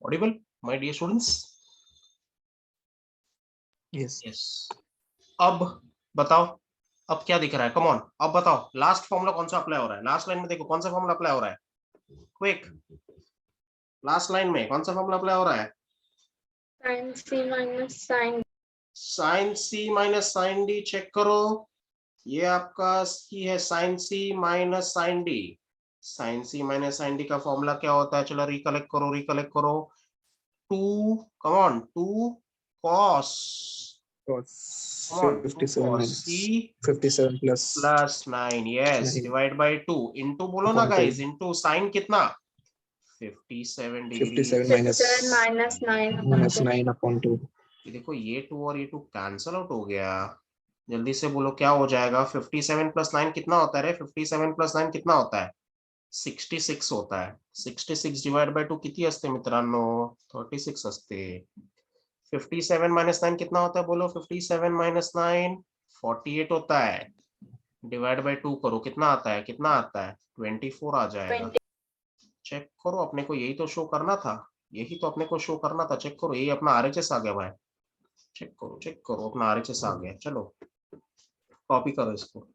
Audible, my dear students? Yes. Yes. अब बताओ, अब क्या दिख रहा है? कम ऑन, अब बताओ लास्ट फॉर्मूला कौन सा अप्लाई हो रहा है? लास्ट लाइन में देखो कौन सा फॉर्मूला अप्लाई हो रहा है? क्विक, लास्ट लाइन में कौन सा फॉर्मूला अप्लाई हो रहा है? sin c minus sin sine C minus sine D check करो, ये आपका की है sine C minus sine D. Sine C minus sine D का फॉर्मूला क्या होता है? चलो रिकलेक्ट करो, 2 come on 2 cos Cos come on 2 57 cos minus c 57 plus plus 9 yes 9 divide by 2 into बोलो ना upon 2. गाइस, इनटू साइन कितना 57 degree 57 minus 9 upon 2. ये देखो ये 2 और ये 2 कैंसिल आउट हो गया। जल्दी से बोलो क्या हो जाएगा? 57 प्लस 9 कितना होता है रे? 57 प्लस 9 कितना होता है? 66 होता है। 66 डिवाइड बाय 2 किती असते मित्रांनो? 36 असते। 57 माइनस 9 कितना होता है बोलो? 57 माइनस 9 48 होता है। डिवाइड बाय 2 करो, कितना आता है? 24 आ जाएगा। चेक करो, अपने को यही तो शो करना था, चेक करो, यही अपना आरएचएस आ गया भाई। चेक करो अपना आरएचएस आ गया। चलो कॉपी करो इसको।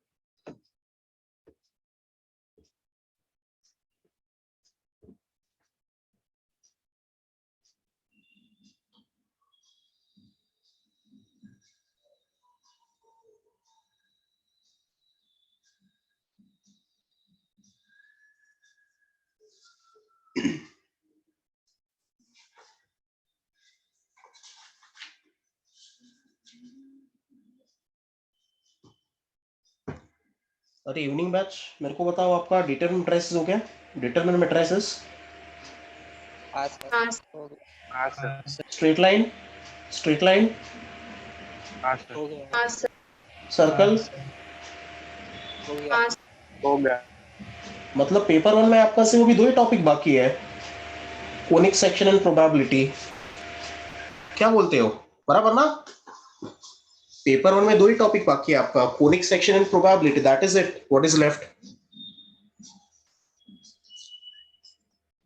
अरे इवनिंग बैच, मेरे को बताओ आपका डिटरमिनेंट मैट्रिसेस हो गया? Determinant matrices, straight line, circle, हो गया। मतलब पेपर 1 में आपका से वो भी 2 ही टॉपिक बाकी है, कोनिक सेक्शन एंड प्रोबेबिलिटी। क्या बोलते हो, बराबर ना? पेपर 1 में 2 ही टॉपिक बाकी है आपका, conic section and probability, that is it. What is left?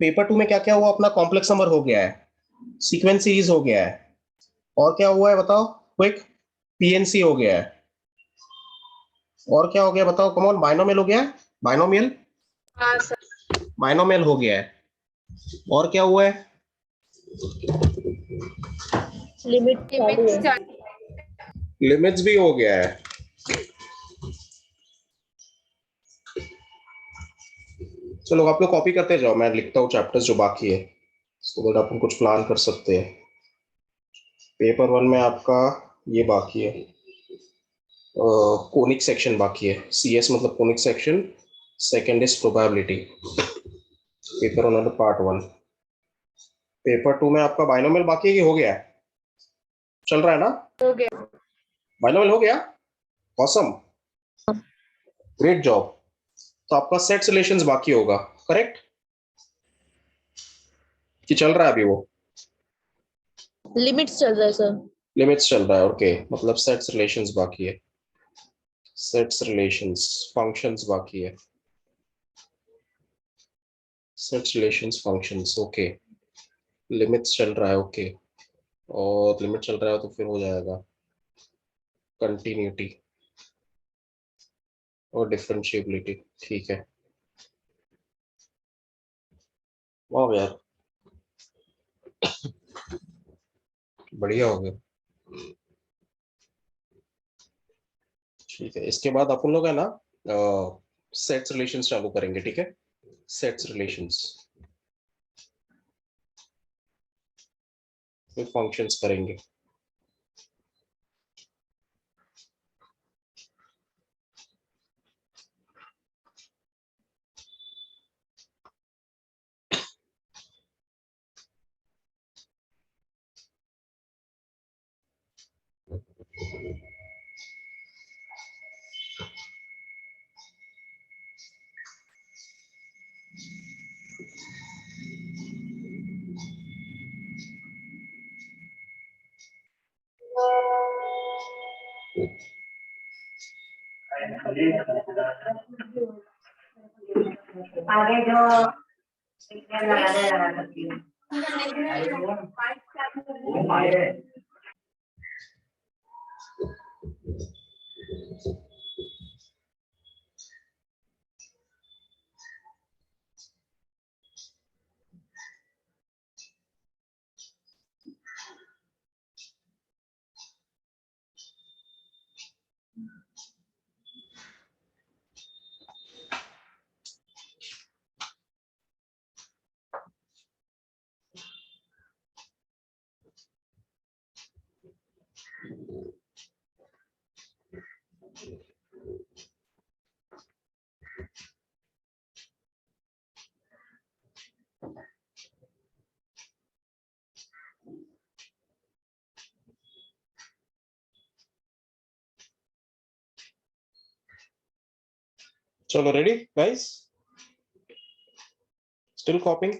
Paper 2 में क्या क्या हुआ? अपना कॉम्प्लेक्स नंबर हो गया है, सीक्वेंस सीरीज हो गया है, और क्या हुआ है बताओ क्विक? पीएनसी हो गया है, और क्या हो गया बताओ? कम ऑन, बाइनोमियल हो गया है, बाइनोमियल हो गया है, और क्या हुआ है? लिमिट्स भी हो गया है। चलो आप लोग कॉपी करते जाओ, मैं लिखता हूँ चैप्टर्स जो बाकी है, सो दैट अपन कुछ प्लान कर सकते हैं। पेपर 1 में आपका ये बाकी है, कोनिक सेक्शन बाकी है, सीएस मतलब conic section, second is probability. Paper 1 part 1। Paper 2 में आपका बाइनोमियल बाकी है कि हो गया है? चल रहा है ना? हो गया। बाइनोमियल हो गया, ऑसम, ग्रेट जॉब। तो आपका सेट्स रिलेशंस बाकी होगा, करेक्ट? कि चल रहा है अभी वो? लिमिट्स चल रहा है सर। लिमिट्स चल रहा है, ओके। मतलब सेट्स रिलेशंस बाकी है, सेट्स रिलेशंस फंक्शंस बाकी है, sets relations functions, okay. Limits चल रहा है, ओके। और लिमिट चल रहा है तो फिर हो जाएगा कंटिन्यूटी और डिफरेंशिएबिलिटी, ठीक है। वाह यार, बढ़िया हो गया। ठीक है, इसके बाद अपन लोग है ना सेट्स रिलेशंस चालू करेंगे, ठीक है? सेट्स रिलेशंस, फिर फंक्शंस करेंगे। आगे जो लगा सकती है चलो ready guys, still coping?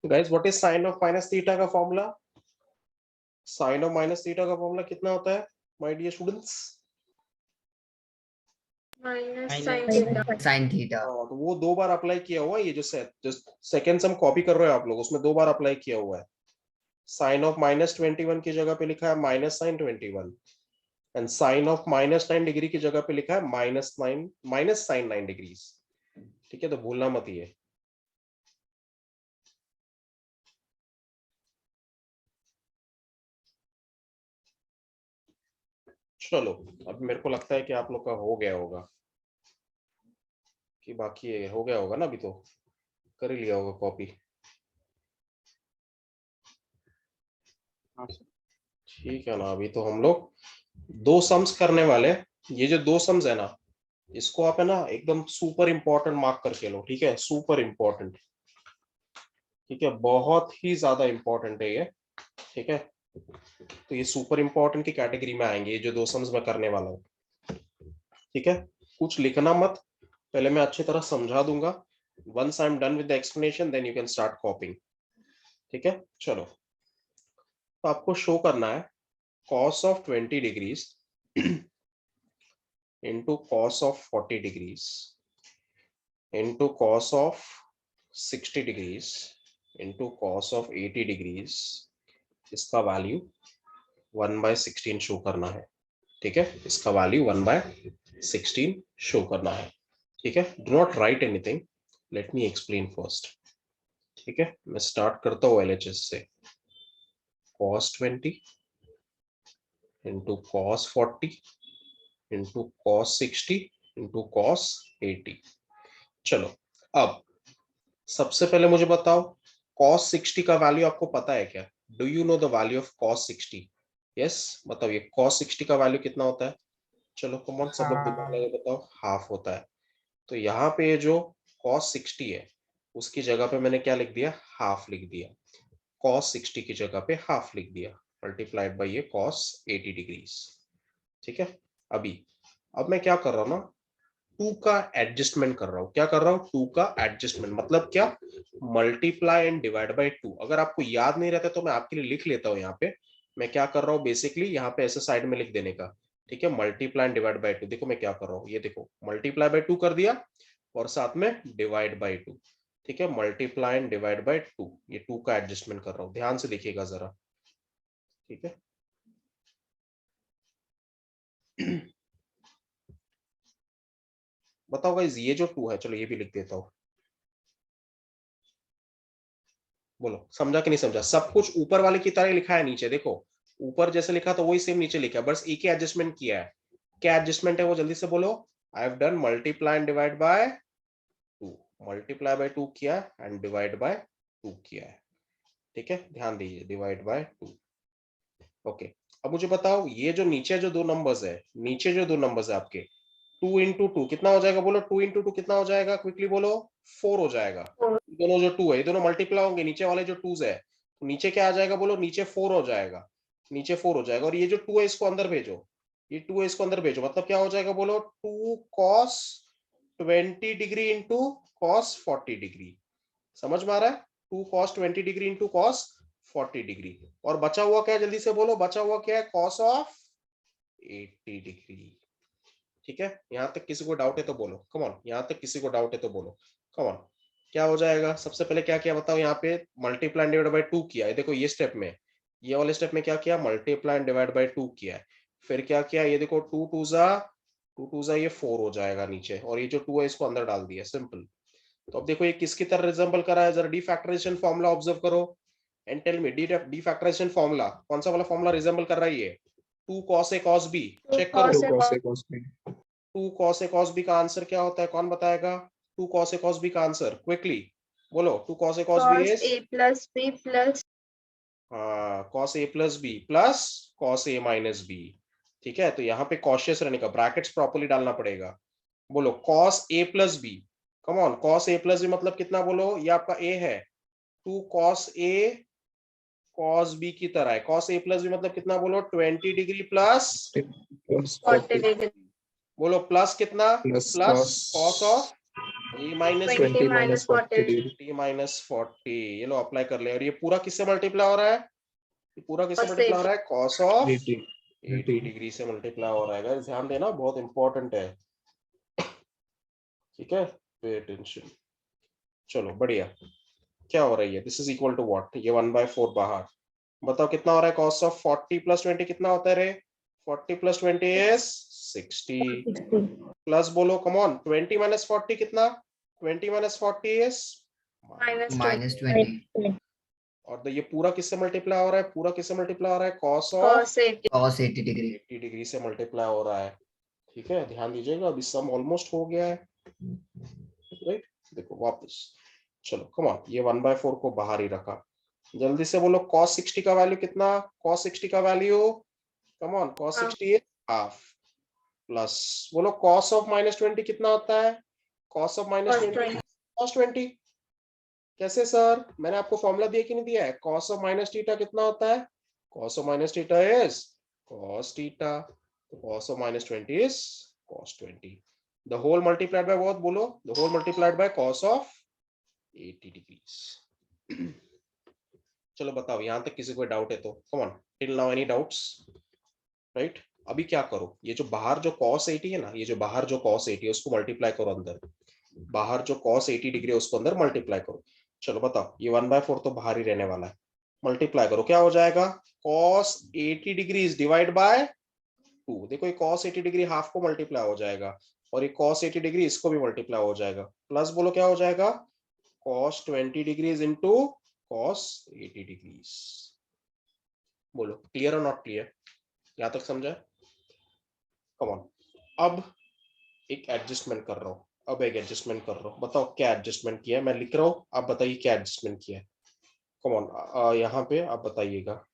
Guys what is sine of minus theta का formula? Sine of minus theta का फॉर्मूला कितना होता है my dear students? minus sin theta. sin theta. तो वो 2 बार अप्लाई किया हुआ है, ये जो सेकंड सम कॉपी कर रहे हो आप लोग, उसमें 2 बार अप्लाई किया हुआ है। साइन ऑफ -21 की जगह पे लिखा है minus sine 21 and sine of -9 degree की जगह पे लिखा है माइनस साइन 9 डिग्रीज। ठीक है, तो भूलना मत ये। चलो अब मेरे को लगता है कि आप लोग का हो गया होगा, कि बाकी हो गया होगा ना, अभी तो कर ही लिया होगा कॉपी। ठीक है ना, अभी तो हम लोग 2 सम्स करने वाले। ये जो 2 सम्स है ना, इसको आप है ना एकदम सुपर इंपॉर्टेंट मार्क करके लो। ठीक है, सुपर इंपॉर्टेंट। ठीक है, बहुत ही ज्यादा इंपॉर्टेंट है ये। ठीक है, तो ये सुपर इंपॉर्टेंट की कैटेगरी में आएंगे, ये जो 2 सम्स मैं करने वाला हूँ। ठीक है, कुछ लिखना मत, पहले मैं अच्छी तरह समझा दूंगा। Once I am done with the explanation then you can start copying. ठीक है, चलो तो आपको शो करना है cos of 20 degrees into cos of 40 degrees into cos of 60 degrees into cos of 80 degrees। इसका वैल्यू 1/16 शो करना है। ठीक है, इसका वैल्यू 1/16 शो करना है। ठीक है, do not right anything, let me explain first. ठीक है, मैं स्टार्ट करता हूँ LHS से। cos 20 into cos 40 into cos 60 into cos 80। चलो अब सबसे पहले मुझे बताओ cos 60 का वैल्यू आपको पता है क्या? Do you know the value of cos 60? Yes, बताओ ये cos 60 का वैल्यू कितना होता है? चलो कम ऑन, सब लोग दिमाग लगा बताओ। हाफ होता है। तो यहाँ पे जो cos 60 है उसकी जगह पे मैंने क्या लिख दिया? हाफ लिख दिया। cos 60 की जगह पे हाफ लिख दिया, मल्टीप्लाइड बाय ये cos 80 डिग्रीज। ठीक है, अब मैं क्या कर रहा हूँ ना, 2 का एडजस्टमेंट कर रहा हूँ। क्या कर रहा हूँ? 2 का एडजस्टमेंट, मतलब क्या? Multiply and divide by 2। अगर आपको याद नहीं रहता तो मैं आपके लिए लिख लेता हूँ। यहाँ पे मैं क्या कर रहा हूँ, बेसिकली यहाँ पे ऐसे साइड में लिख देने का। ठीक है, मल्टीप्लाई एंड डिवाइड बाय 2। देखो मैं क्या कर रहा हूँ, ये देखो, मल्टीप्लाई बाय 2 कर दिया और साथ में डिवाइड बाय 2। ठीक है, मल्टीप्लाई एंड डिवाइड बाय 2, ये 2 का एडजस्टमेंट कर रहा हूँ। ध्यान से देखिएगा जरा। ठीक है, बताओ गाइस, ये जो 2 है, चलो ये भी लिख देता हूँ। बोलो समझा कि नहीं समझा? सब कुछ ऊपर वाले की तरह लिखा है नीचे। देखो ऊपर जैसे लिखा तो वही सेम नीचे लिखा है, बस एक ही एडजस्टमेंट किया है। क्या एडजस्टमेंट है वो जल्दी से बोलो? I have done multiply and divide by 2, multiply by 2 किया एंड डिवाइड बाय 2 किया है, ठीक है, ध्यान दीजिए, डिवाइड बाय 2। ओके, अब मुझे बताओ ये जो नीचे जो दो नंबर्स है, नीचे जो दो नंबर्स है आपके, 2 इंटू 2 कितना हो जाएगा, बोलो 2 इंटू 2 कितना हो जाएगा, क्विकली बोलो, 4 हो जाएगा। दोनों जो 2 है ये दोनों मल्टीप्लाई होंगे, नीचे वाले जो 2s है, तो नीचे क्या आ जाएगा, बोलो नीचे 4 हो जाएगा, नीचे 4 हो जाएगा। और ये जो 2 है इसको अंदर भेजो, ये 2 है इसको अंदर भेजो, मतलब क्या हो जाएगा, बोलो 2 cos 20 degree into cos 40 degree. समझ में आ रहा है, 2 cos 20 degree into cos 40 degree. और बचा हुआ क्या है, जल्दी से बोलो, बचा हुआ क्या है, cos ऑफ 80 डिग्री। ठीक है, यहां तक किसी को डाउट है तो बोलो, कम ऑन, यहां तक किसी को डाउट है तो बोलो, कम ऑन। क्या हो जाएगा, सबसे पहले क्या किया बताओ, यहाँ पे मल्टीप्लाई एंड डिवाइड बाय 2 किया है, देखो ये स्टेप में, ये वाले स्टेप में क्या किया, मल्टीप्लाई एंड डिवाइड बाय 2 किया है। फिर क्या किया, ये देखो 2 2 जा ये 4 हो जाएगा नीचे, और ये जो 2 है इसको अंदर डाल दिया, सिंपल। तो अब देखो ये किसकी तरह रिजेंबल कर रहा है, जरा डीफैक्टराइजेशन फॉर्मूला ऑब्जर्व करो एंड टेल मी, डीफैक्टराइजेशन फॉर्मूला कौन सा वाला फॉर्मूला रिजेंबल कर रहा है, ये 2 cos a cos b, check करो। 2 cos a cos b। 2 cos a cos b का आंसर क्या होता है, कौन बताएगा, 2 cos a cos b का आंसर, क्विकली बोलो, 2 cos a cos b cos is a plus b plus cos a plus b plus cos a minus b। ठीक है, तो यहाँ पे कॉशियस रहने का, ब्रैकेट्स प्रॉपर्ली डालना पड़ेगा। बोलो cos a plus b, come on, cos a plus b मतलब कितना, बोलो ये आपका a है, 2 cos a cos b की तरह है, cos a plus b मतलब कितना, बोलो 20 डिग्री प्लस plus 40 40 degree, बोलो प्लस कितना, plus plus cos of a minus b 20 20 minus 40 degree। 20 minus 40, ये लो अप्लाई कर ले। और ये पूरा किससे मल्टीप्लाई हो रहा है, ये पूरा किससे cos मल्टीप्लाई हो रहा है, cos ऑफ 80 80 डिग्री से मल्टीप्लाई हो रहा है, guys, ध्यान देना, बहुत इंपॉर्टेंट है, ठीक है, पे अटेंशन। चलो बढ़िया, क्या हो रही है, this is equal to what, ये 1/4 बाहर, बताओ कितना हो रहा है, cos ऑफ 40 प्लस 20 कितना होता है रे, 40 प्लस 20 इज 60 प्लस, बोलो कम ऑन, 20 माइनस 40 कितना, 20 माइनस 40 इज minus 20 -20 और ये पूरा किससे मल्टीप्लाई हो रहा है, पूरा किससे मल्टीप्लाई हो रहा है, cos of cos 80 cos 80 degree 80 degree से मल्टीप्लाई हो रहा है। ठीक है, ध्यान दीजिएगा, अभी सम ऑलमोस्ट हो गया है, राइट, देखो वापस, चलो कम ऑन, ये 1/4 को बाहर ही रखा, जल्दी से बोलो cos 60 का वैल्यू कितना, cos 60 का value, come on, cos 60 is half, plus बोलो cos ऑफ -20 कितना होता है, cos ऑफ -20 cos 20, कैसे सर, मैंने आपको फॉर्मूला दिया कि नहीं दिया है, cos ऑफ माइनस थीटा कितना होता है, cos of minus theta is cos थीटा, तो cos of -20 is cos 20, the whole multiplied by what, बोलो the whole multiplied by cos of 80 degrees. चलो बताओ, यहां तक किसी को डाउट है तो come on, till now any doubts, right. अभी क्या करो, ये जो बाहर जो cos 80 है ना, ये जो बाहर जो cos 80 है उसको मल्टीप्लाई करो अंदर, बाहर जो cos 80 डिग्री है उसको अंदर मल्टीप्लाई करो। चलो बताओ, ये 1/4 तो बाहर ही रहने वाला है, मल्टीप्लाई करो, क्या हो जाएगा, cos 80 डिग्री डिवाइड बाय 2, देखो ये cos 80 डिग्री हाफ को मल्टीप्लाई हो जाएगा, और ये cos 80 डिग्री इसको भी मल्टीप्लाई हो जाएगा, प्लस बोलो क्या हो जाएगा, cos 20 degrees into cos 80 degrees. बोलो क्लियर और नॉट क्लियर, यहां तक समझा, कम ऑन। अब एक एडजस्टमेंट कर रहा हूँ, अब एक एडजस्टमेंट कर रहा हूँ, बताओ क्या एडजस्टमेंट किया है, मैं लिख रहा हूँ, आप बताइए क्या एडजस्टमेंट किया है, कम ऑन, यहाँ पे आप बताइएगा।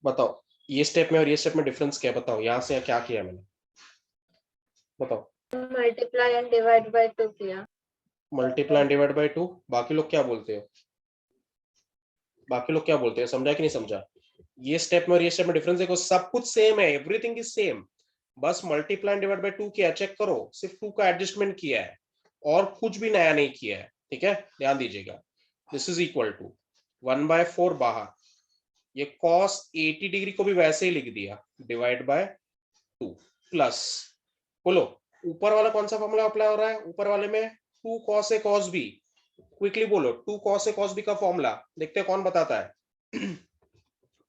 बताओ ये स्टेप में और ये स्टेप में डिफरेंस क्या है, बताओ यहाँ से क्या किया मैंने, बताओ। multiply and divide by 2 किया, मल्टीप्लाई डिवाइड बाय 2, बाकी लोग क्या बोलते हो, बाकी लोग क्या बोलते हैं, समझा कि नहीं समझा, ये स्टेप में और ये स्टेप में डिफरेंस देखो, सब कुछ सेम है, एवरीथिंग इज सेम, बस मल्टीप्लाई डिवाइड बाय 2 किया, चेक करो, सिर्फ 2 का एडजस्टमेंट किया है और कुछ भी नया नहीं किया है, ठीक है, ध्यान दीजिएगा, दिस इज इक्वल टू 1/4 बाहर, ये cos 80 डिग्री को भी वैसे ही लिख दिया, डिवाइड बाय 2 प्लस, बोलो ऊपर वाला कौन सा फॉर्मूला अप्लाई हो रहा है, ऊपर वाले में 2 cos a cos b, quickly बोलो 2 cos a cos b का फॉर्मूला, देखते हैं कौन बताता है।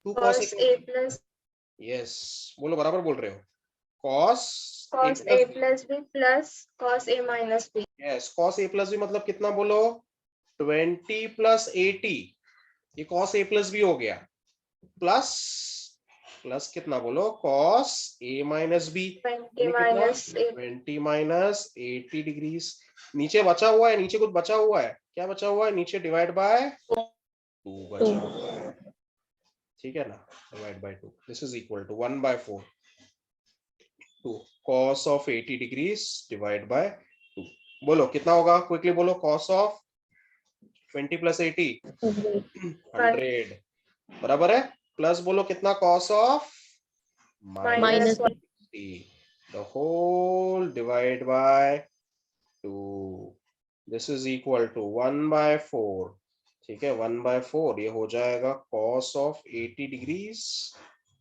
2 cos a cos a plus yes, बोलो बराबर बोल रहे हो, cos cos a plus b plus cos a minus b. Yes cos a plus b मतलब कितना बोलो 20 plus 80 ये cos a plus b हो गया प्लस प्लस कितना बोलो cos a minus b 20 minus 8. 20 minus 80 degrees नीचे बचा हुआ है नीचे कुछ बचा हुआ है क्या बचा हुआ है नीचे डिवाइड बाय 2 बचा हुआ है ठीक है ना divide by 2 this is equal to 1/4 2 cos of 80 degrees divide by 2 बोलो कितना होगा क्विकली बोलो cos of 20 plus 80 100 बराबर है प्लस बोलो कितना cos of Minus 1. the whole divide by 2 this is equal to 1/4 ठीक है 1/4 ये हो जाएगा cos of 80 degrees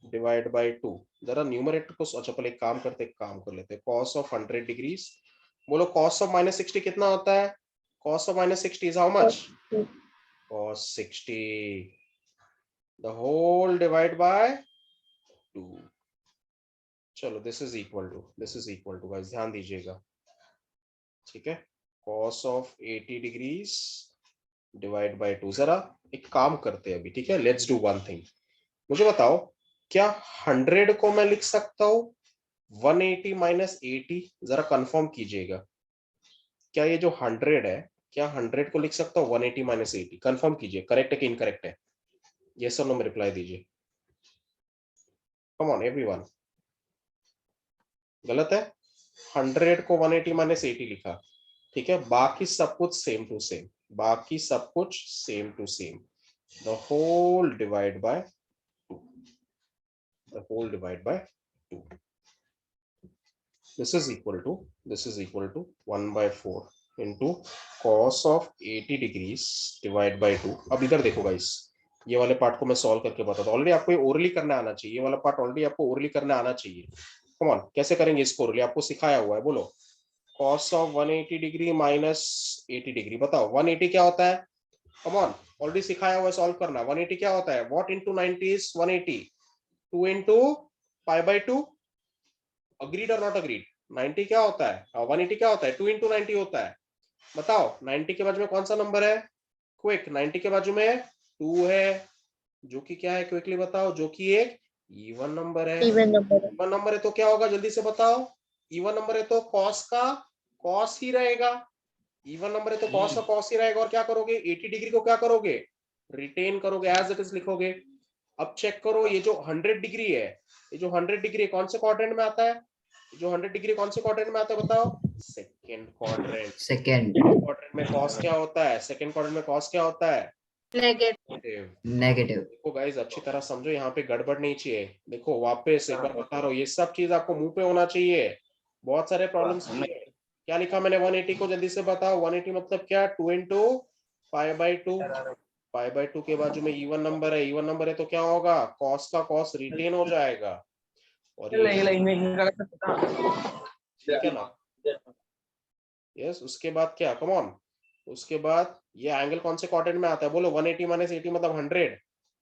divide by 2 जरा न्यूमरेटर को अच्छा पहले काम करते काम कर लेते cos of 100 degrees बोलो cos of -60 कितना होता है cos of -60 is how much cos 60 the whole divide by 2 चलो this is equal to guys ध्यान दीजिएगा ठीक है cos of 80 degrees divide by 2 जरा एक काम करते हैं अभी ठीक है लेट्स डू वन थिंग मुझे बताओ क्या 100 को मैं लिख सकता हूँ 180 माइनस 80 जरा कंफर्म कीजिएगा क्या ये जो 100 है क्या 100 को लिख सकता हूँ 180 माइनस 80 कंफर्म कीजिए करेक्ट है कि इनकरेक्ट है यस और नो में रिप्लाई दीजिए कम ऑन एवरीवन गलत है 100 को 180 माइनस 80 लिखा ठीक है बाकी सब कुछ सेम टू सेम बाकी सब कुछ same to same the whole divide by 2 this is equal to 1/4 into cos of 80 degrees divide by 2 अब इधर देखो गाइस ये वाले पार्ट को मैं सॉल्व करके बताता हूँ ऑलरेडी आपको ये ओरली करने आना चाहिए ये वाला पार्ट ऑलरेडी आपको ओरली करने आना चाहिए कम ऑन कैसे करेंगे इसको ओरली आपको सिखाया हुआ है बोलो cos of 180 degree minus 80 degree बताओ 180 क्या होता है कम ऑन ऑलरेडी सिखाया हुआ है सॉल्व करना 180 क्या होता है what into 90 is 180 2 into pi by 2 agreed और नॉट अग्रीड 90 क्या होता है 180 क्या होता है 2 into 90 होता है बताओ 90 के बाजू में कौन सा नंबर है क्विक 90 के बाजू में 2 है जो कि क्या है क्विकली बताओ जो कि एक इवन नंबर है इवन नंबर है तो क्या होगा जल्दी से बताओ इवन नंबर है तो कॉस का कॉस ही रहेगा इवन नंबर है तो कॉस का कॉस ही रहेगा और क्या करोगे 80 डिग्री को क्या करोगे रिटेन करोगे एज इट इज लिखोगे अब चेक करो ये जो 100 डिग्री है ये जो 100 डिग्री कौन से क्वाड्रेंट में आता है जो 100 डिग्री कौन से क्वाड्रेंट में आता है बताओ सेकंड क्वाड्रेंट में कॉस क्या होता है सेकंड क्वाड्रेंट में कॉस क्या होता है नेगेटिव देखो गाइस अच्छी तरह समझो यहाँ पे गड़बड़ नहीं चाहिए देखो वापस एक बार बता रहा हूँ ये सब चीज आपको मुंह पे होना चाहिए बहुत सारे प्रॉब्लम्स क्या लिखा मैंने 180 को जल्दी से बताओ 180 मतलब क्या 2 into पाई बाई 2 के बाजू में इवन नंबर है तो क्या होगा कॉस का कॉस रिटेन हो जाएगा और ठीक है ना यस उसके बाद क्या कम ऑन उसके बाद ये एंगल कौन से क्वाड्रेंट में आता है बोलो 180 माइनस 80 मतलब 100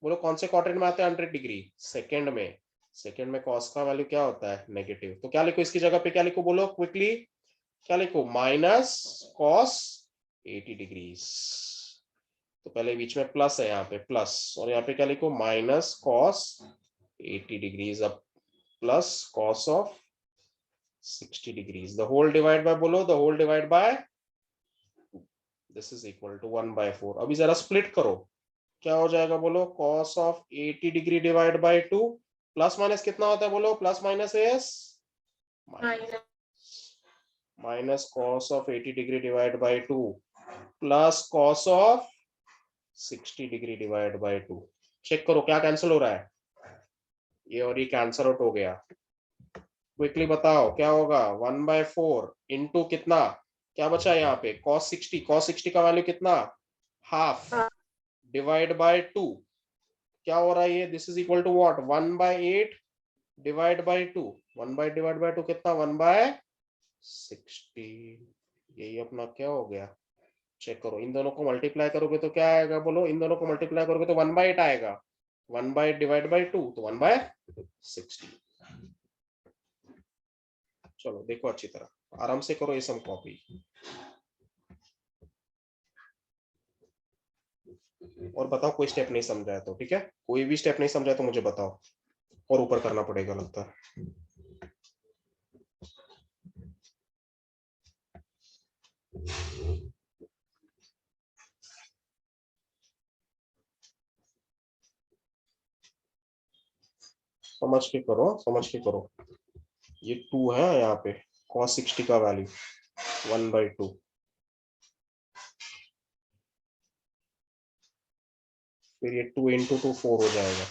बोलो कौन से क्वाड्रेंट में आता है 100 डिग्री सेकंड में कॉस का वैल्यू क्या होता है नेगेटिव तो क्या लिखो इसकी जगह पे क्या लिखो बोलो क्विकली क्या लिखो माइनस कॉस 80 डिग्रीज तो पहले बीच में प्लस है यहाँ पे प्लस और यहाँ पे क्या लिखो माइनस कॉस 80 डिग्रीज अब plus cos of 60 degrees the whole divide by बोलो the whole divide by this is equal to 1/4 अभी जरा स्प्लिट करो क्या हो जाएगा बोलो cos of 80 degree divide by 2 plus minus कितना होता है बोलो plus minus S minus cos of 80 degree divide by 2 plus cos of 60 degree divide by 2 check करो क्या कैंसिल हो रहा है ये और ये कैंसिल आउट हो गया क्विकली बताओ क्या होगा 1/4 इंटू कितना क्या बचा यहाँ पे cos 60 का वैल्यू कितना हाफ डिवाइड बाय 2 क्या हो रहा है ये this is equal to what 1/8 divide by 2 divide by 2 कितना 1/60 यही अपना क्या हो गया चेक करो इन दोनों को मल्टीप्लाई करोगे तो क्या आएगा बोलो इन दोनों को मल्टीप्लाई करोगे तो 1/8 आएगा 1/8 डिवाइड बाय 2 तो 1/60 चलो देखो अच्छी तरह, आराम से करो ये सब कॉपी। और बताओ कोई स्टेप नहीं समझा है तो, ठीक है, कोई भी स्टेप नहीं समझा है तो मुझे बताओ, और ऊपर करना पड़ेगा लगता है। समझ के करो, समझ के करो। ये 2 है यहाँ पे, cos 60 का वैल्यू 1/2, फिर ये 2 इंटू 2 4 हो जाएगा।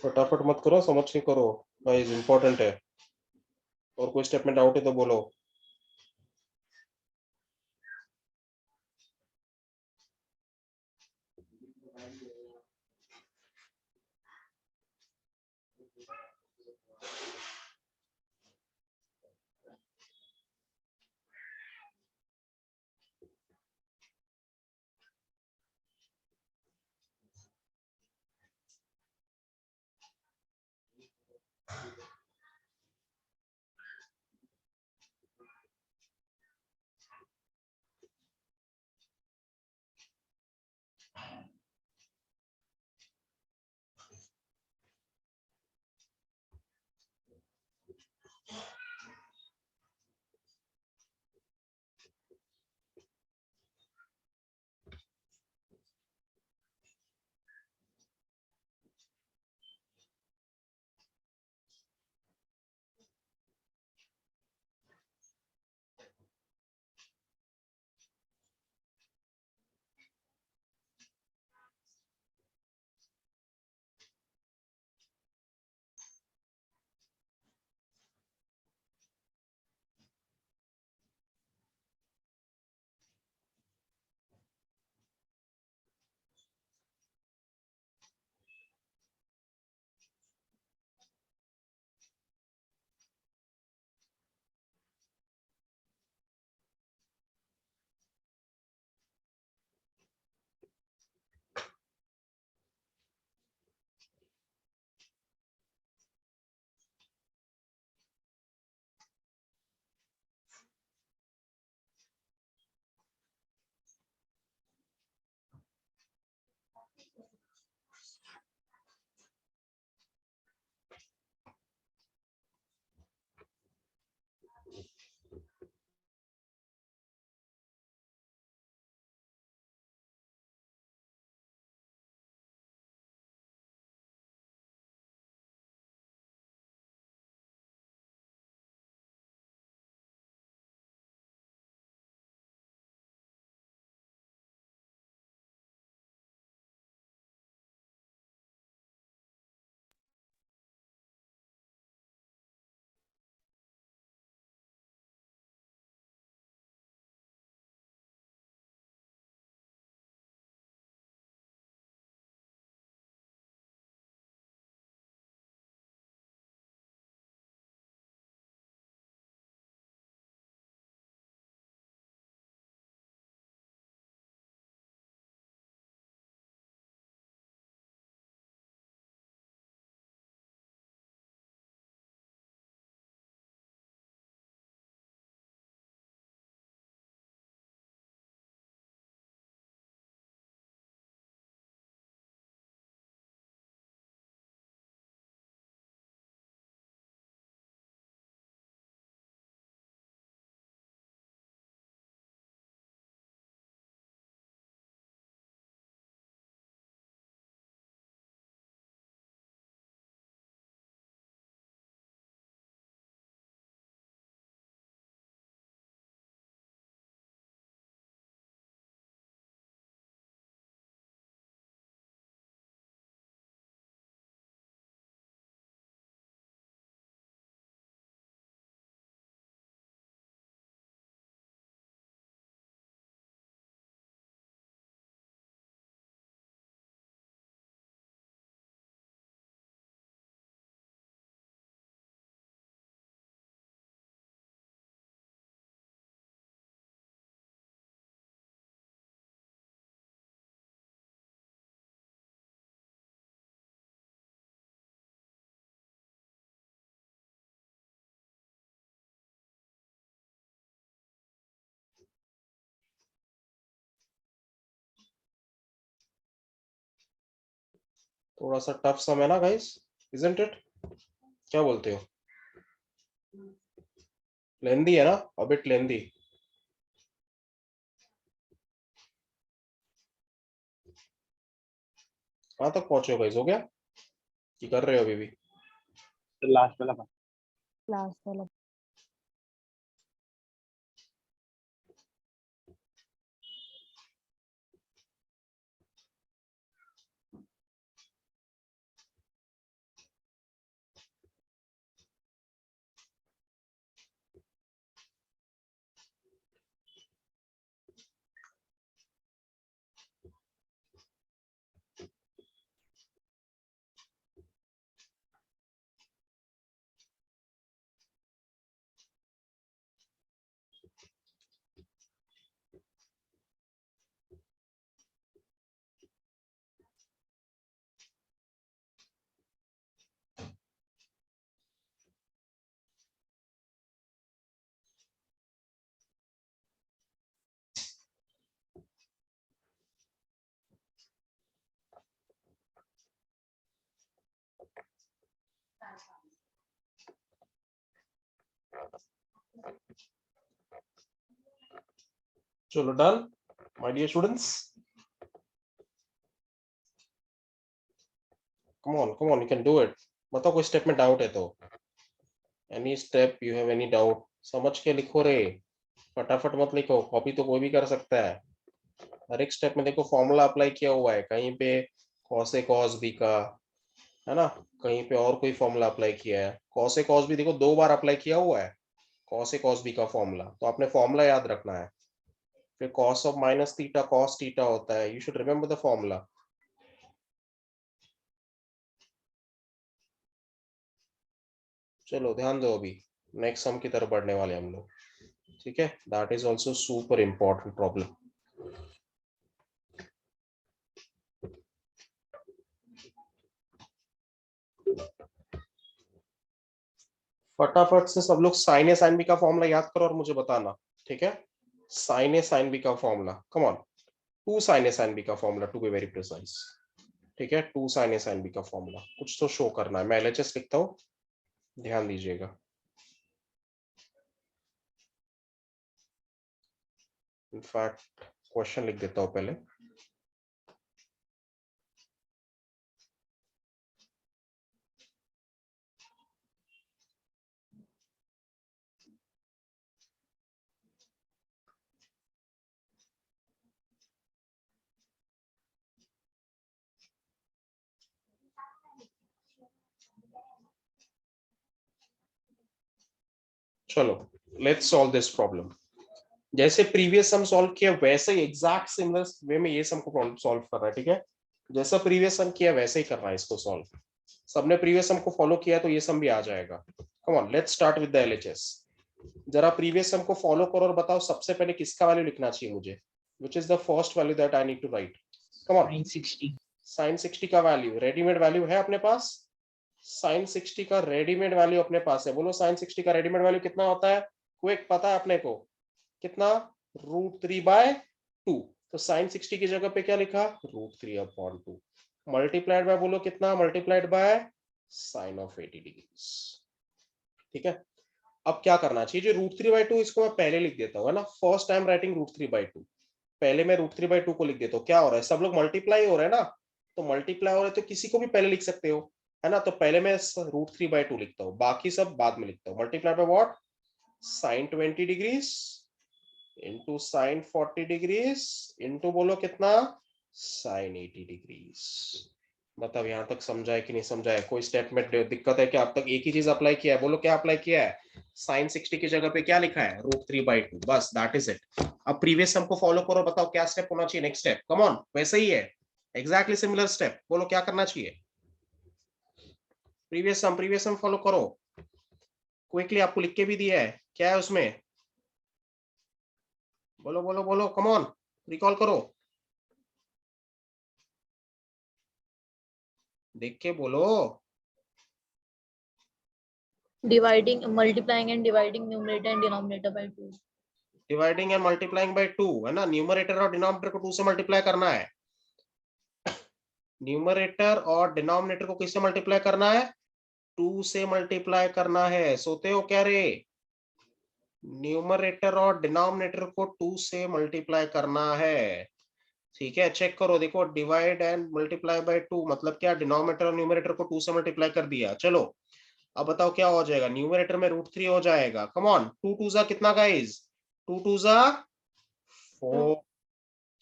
फटाफट मत करो, समझ के करो गाइस, इंपॉर्टेंट है। और कोई स्टेप में डाउट है तो बोलो। थोड़ा सा टफ सम है ना गाइस, इजंट इट? क्या बोलते हो? लेंदी है ना, अ बिट लेंदी। कहाँ तक पहुंचे हो गाइस, हो गया कि कर रहे हो अभी भी? लास्ट वाला part। लास्ट वाला। चलो done my dear students, come on you can do it. बताओ कोई स्टेप में डाउट है तो, any step you have any doubt, समझ के लिखो रे, फटाफट मत लिखो, कॉपी तो कोई भी कर सकता है। हर एक स्टेप में देखो फॉर्मूला अप्लाई किया हुआ है, कहीं पे cos a cos b का, है ना, कहीं पे और कोई फॉर्मूला अप्लाई किया है। cos a cos b देखो 2 बार अप्लाई किया हुआ है, cos a cos b का फॉर्मूला, तो आपने फॉर्मूला याद रखना है। फिर cos of minus theta cos theta होता है, you should remember the formula. चलो ध्यान दो, अभी नेक्स्ट सम की तरफ बढ़ने वाले हम लोग, ठीक है? That is also super important problem. फटाफट से सब लोग साइन ए साइन बी का फॉर्मूला याद करो और मुझे बताना, ठीक है? साइन ए साइन बी का formula, come on, 2 sine A sine B का formula to be very precise, ठीक है? 2 साइन ए साइन बी का फॉर्मूला कुछ तो शो करना है। मैं एलएचएस लिखता हूँ, ध्यान दीजिएगा। इनफैक्ट क्वेश्चन लिख देता हूँ पहले। चलो लेट्स सॉल्व दिस प्रॉब्लम। जैसे प्रीवियस सम सॉल्व किया वैसे ही एग्जैक्ट सिमिलर वे में ये सम को प्रॉब्लम सॉल्व करना है, ठीक है? जैसा प्रीवियस सम किया वैसे ही करना है इसको सॉल्व। सबने प्रीवियस सम को फॉलो किया तो ये सम भी आ जाएगा। Come on let's start with the LHS. जरा प्रीवियस सम को फॉलो करो और बताओ सबसे पहले किसका वैल्यू लिखना चाहिए मुझे, which is the first value that I need to write? Come on, sin 60 का वैल्यू, रेडीमेड वैल्यू है अपने पास? sin 60 का रेडीमेड वैल्यू अपने पास है, बोलो sin 60 का रेडीमेड वैल्यू कितना होता है? क्विक पता है अपने को कितना? √3/2। तो sin 60 की जगह पे क्या लिखा? √3/2 मल्टीप्लाइड बाय, बोलो कितना? Multiplied by sin of 80 degrees, ठीक है? अब क्या करना चाहिए, जो √3/2 इसको मैं पहले लिख देता हूँ, है ना, फर्स्ट टाइम राइटिंग √3/2, पहले मैं √3/2 को लिख देता हूँ। क्या हो रहा है, सब लोग मल्टीप्लाई हो रहे हैं ना, तो मल्टीप्लाई हो रहे हैं तो किसी को भी पहले लिख सकते हो, है ना, तो पहले मैं √3/2 लिखता हूँ, बाकी सब बाद में लिखता हूँ। Multiply by what? sin 20 degrees into sin 40 degrees into बोलो कितना? sin 80 degrees. मतलब यहां तक समझा है कि नहीं समझा है? कोई स्टेप में दिक्कत है क्या? अब तक एक ही चीज अप्लाई किया है, बोलो क्या अप्लाई किया है? sin 60 की जगह पे क्या लिखा है? √3/2, बस दैट इज इट। अब प्रीवियस सम को फॉलो करो, बताओ क्या स्टेप होना चाहिए नेक्स्ट स्टेप? कम ऑन, वैसे ही है, एग्जैक्टली सिमिलर स्टेप, बोलो क्या करना चाहिए? प्रीवियस सम फॉलो करो, क्विकली आपको लिख के भी दिया है, क्या है उसमें? बोलो बोलो बोलो, कम ऑन, रिकॉल करो, देख के बोलो। Dividing, multiplying and dividing numerator and denominator by 2. Dividing and multiplying by 2, है ना, न्यूमरेटर और डिनोमिनेटर को 2 से मल्टीप्लाई करना है। न्यूमरेटर और डिनोमिनेटर को किससे मल्टीप्लाई करना है? 2 से मल्टीप्लाई करना है। सोते हो क्या रे? न्यूमरेटर और डिनोमिनेटर को 2 से मल्टीप्लाई करना है। ठीक है, चेक करो, देखो डिवाइड एंड मल्टीप्लाई बाय 2 मतलब क्या? डिनोमिनेटर और न्यूमरेटर को 2 से मल्टीप्लाई कर दिया। चलो अब बताओ क्या हो जाएगा? न्यूमरेटर में √3 हो जाएगा। कम ऑन, 2 2 जा कितना गाइस? 2 2 जा 4।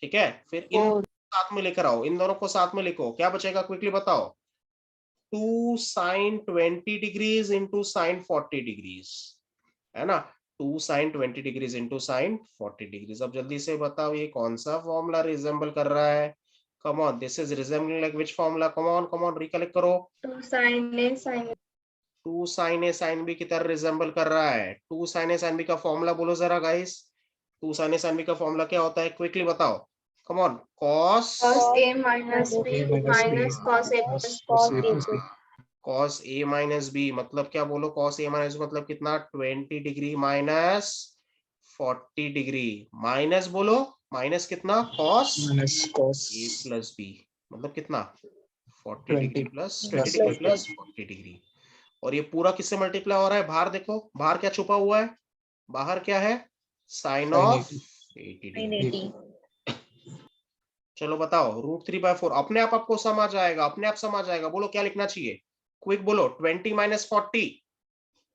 ठीक है, फिर इन साथ में लेकर आओ, इन दोनों को साथ में लिखो, क्या बचेगा क्विकली बताओ? 2 sin 20 degrees into sine 40 degrees, है ना? 2 sin 20 degrees into sine 40 degrees. अब जल्दी से बताओ ये कौन सा फॉर्मूला रिजेंबल कर रहा है? Come on, this is resembling like which formula? Come on recollect करो। 2 sin A sin 2 sin A sin B की तरह रिजेंबल कर रहा है। 2 sin A sin B का फॉर्मूला बोलो जरा guys. 2 sin A sin B का फॉर्मूला क्या होता है? क्विकली बताओ। Come on, cos A minus B minus cos A plus B. cos A minus B मतलब क्या? बोलो cos A minus B मतलब कितना? 20 डिग्री माइनस 40 डिग्री, माइनस बोलो, माइनस कितना? cos A plus B मतलब कितना? 40 degree plus 20 degree plus 40 degree. और ये पूरा किससे मल्टीप्लाई हो रहा है? बाहर देखो, बाहर क्या छुपा हुआ है? बाहर क्या है? Sine of 80 degree. चलो बताओ, √3/4 अपने आप आपको समझ आएगा, अपने आप समझ आएगा। बोलो क्या लिखना चाहिए? क्विक बोलो। 20 minus 40,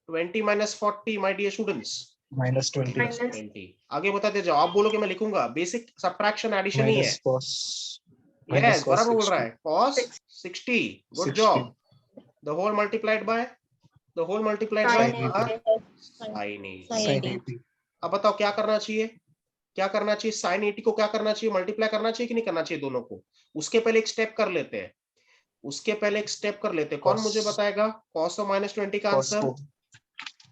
20 minus 40 my dear students, -20। आगे बताते जाओ, आप बोलो कि मैं लिखूंगा। बेसिक सब्ट्रैक्शन एडिशन ही है। यस, बराबर बोल रहा है। cos 60, good job. The whole multiplied by sin 80। अब बताओ क्या करना चाहिए? क्या करना चाहिए? sin 80 को क्या करना चाहिए? मल्टीप्लाई करना चाहिए कि नहीं करना चाहिए दोनों को? उसके पहले एक स्टेप कर लेते हैं, कौन मुझे बताएगा? cos of -20 का आंसर?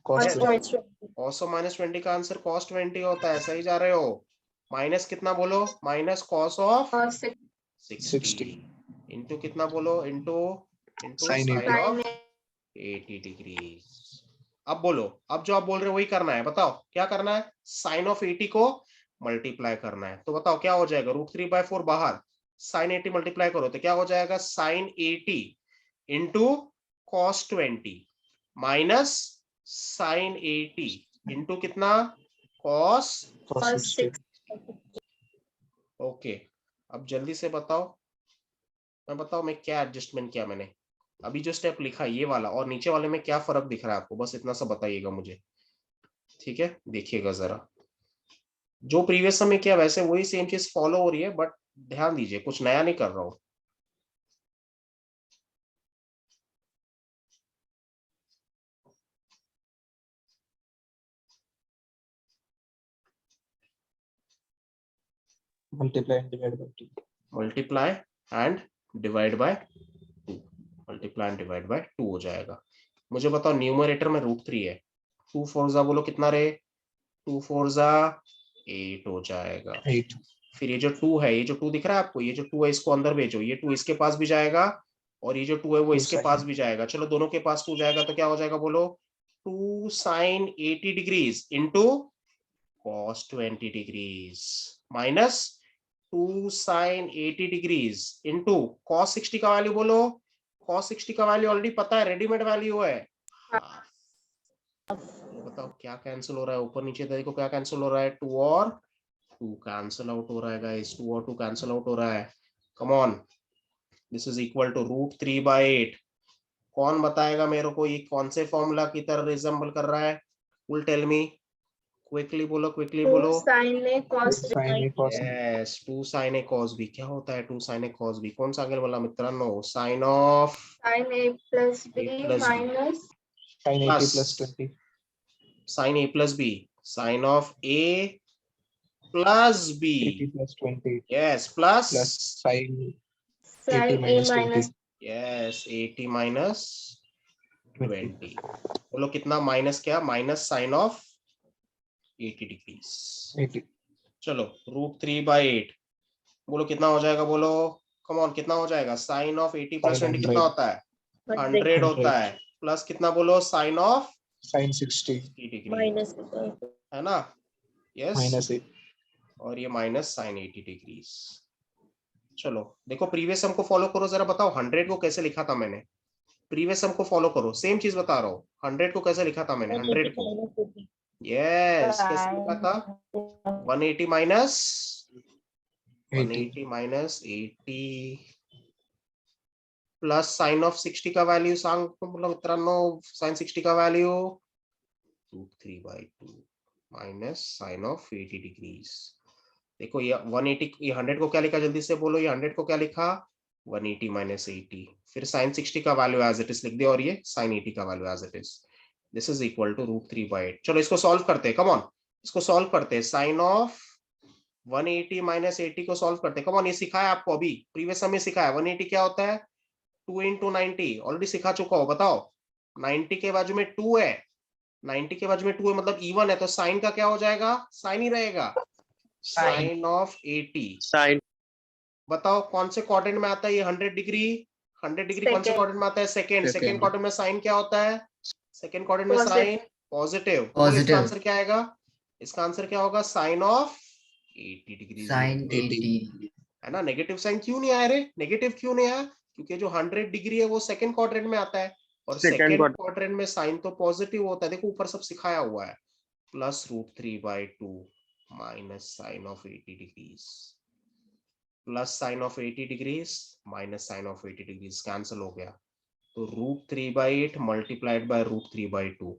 cos of -20 का आंसर cos 20 होता है। सही जा रहे हो। माइनस कितना बोलो? माइनस cos of 60 इंटू कितना बोलो? Into sine of 80 degree. अब बोलो, अब जो आप बोल रहे हो वही करना है। बताओ क्या करना है? साइन ऑफ 80 को मल्टीप्लाई करना है। तो बताओ क्या हो जाएगा? √3/4 बाहर, साइन 80 मल्टीप्लाई करो तो क्या हो जाएगा? Sine 80 into cos 20 minus sine 80 into कितना? cos 6. ओके। अब जल्दी से बताओ, मैं क्या एडजस्टमेंट किया मैंने? अभी जो स्टेप लिखा ये वाला और नीचे वाले में क्या फर्क दिख रहा है आपको? बस इतना सा बताइएगा मुझे। ठीक है, देखिएगा जरा, जो प्रीवियस समय किया वैसे वही सेम चीज फॉलो हो रही है, बट ध्यान दीजिए कुछ नया नहीं कर रहा हूं। Multiply and divide by 2. Multiply and divide by 2, multiply and divide by 2 हो जाएगा। मुझे बताओ न्यूमरेटर में √3 है, 2 4 जा बोलो कितना रे? 2 4 जा 8 हो जाएगा। 8. फिर ये जो 2 है, ये जो 2 दिख रहा है आपको, ये जो 2 है इसको अंदर भेजो, ये 2 इसके पास भी जाएगा और ये जो 2 है वो इसके पास भी जाएगा। चलो दोनों के पास 2 जाएगा तो क्या हो जाएगा बोलो? 2 sin 80 degrees into cos 20 degrees minus 2 sin 80 degrees into cos 60 का वैल्यू बोलो। cos 60 का वैल्यू ऑलरेडी पता है, रेडीमेड वैल्यू है। बताओ क्या कैंसिल हो रहा है? ऊपर नीचे देखो क्या कैंसिल हो रहा है? 2 और 2 कैंसिल आउट हो रहा है गाइस, 2 और 2 कैंसिल आउट हो रहा है। Come on, this is equal to √3/8। कौन बताएगा मेरे को ये कौन से फॉर्मूला की तरह रिजेंबल कर रहा है? विल टेल मी, क्विकली बोलो, क्विकली 2 बोलो। sin A cos yes, 2 sin A cos B। क्या होता है 2 sin A cos B? कोण सांगेल मला मित्रांनो? Sine of sin A plus B plus B minus Sin 80 plus plus 20. sin A plus B, sin of A plus B, 80 plus 20 yes, plus sin 80 sin A minus minus 20. yes 80 minus 20। बोलो कितना? Minus क्या? Minus sine of 80 degrees. 80. चलो √3/8 बोलो कितना हो जाएगा? बोलो come on, कितना हो जाएगा? साइन ऑफ 80 प्लस 20 कितना होता है? 100 होता है। प्लस कितना बोलो? Sine of Sin 60 degree, minus है ना? Yes, minus 8. और ये माइनस साइन 80 डिग्रीज। चलो देखो प्रीवियस सम को फॉलो करो जरा, बताओ 100 को कैसे लिखा था मैंने, प्रीवियस सम को फॉलो करो, सेम चीज बता रहा हूँ, 100 को कैसे लिखा था मैंने, 100 को, यस कैसे लिखा था, 180 minus 180 minus 80 plus sine of 60 का वैल्यू सांग मित्रांनो, साइन 60 का value √3/2 minus sine of 80 degrees. देखो ये 180, ये 100 को क्या लिखा, जल्दी से बोलो, ये 100 को क्या लिखा, 180 माइनस 80, फिर साइन 60 का वैल्यू एज इट इज लिख दिया, और ये साइन 80 का value as it is, this is equal to √3/8। चलो इसको सॉल्व करते हैं, कम ऑन, इसको सॉल्व करते हैं, साइन ऑफ 180 माइनस 80 को सॉल्व करते हैं, कम ऑन, ये सिखाया आपको अभी प्रीवियस में सिखाया, 180 क्या होता है, 2 into 90 ऑलरेडी सिखा चुका हो, बताओ 90 के बाजू में 2 है, 90 के बाजू में 2 है मतलब इवन है, तो साइन का क्या हो जाएगा, साइन ही रहेगा, साइन ऑफ 80, साइन बताओ कौन से क्वाड्रेंट में आता है ये 100 डिग्री, 100 डिग्री कौन से Second. क्वाड्रेंट में आता है, सेकंड, सेकंड क्वाड्रेंट में साइन क्या होता है, सेकंड क्वाड्रेंट में Positive. साइन पॉजिटिव, तो इसका आंसर क्या आएगा, इसका आंसर क्या होगा, साइन ऑफ 80 डिग्री, साइन 80 है ना। नेगेटिव साइन क्यों नहीं आया रे, नेगेटिव क्यों नहीं आया, क्योंकि जो 100 डिग्री है वो सेकंड क्वाड्रेंट में आता है, और Second सेकंड क्वाड्रेंट में साइन तो पॉजिटिव होता है, देखो ऊपर सब सिखाया हुआ है, plus √3/2 minus sine of 80 degrees, plus sine of 80 degrees minus sine of 80 degrees, cancel हो गया, तो √3/8 मल्टीप्लाइड बाय √3/2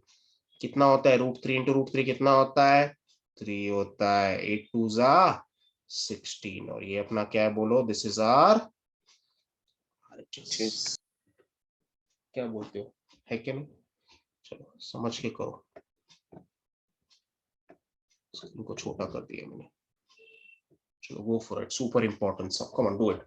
कितना होता है, √3 इंटू √3 कितना होता है, 3 होता है, 8 2 जा 16, और ये अपना क्या है बोलो, दिस इज आर, क्या बोलते हो, है क्या नहीं, चलो समझ के करो, इनको छोटा कर दिया मैंने, चलो go for it, super important सब, कम ऑन डू इट।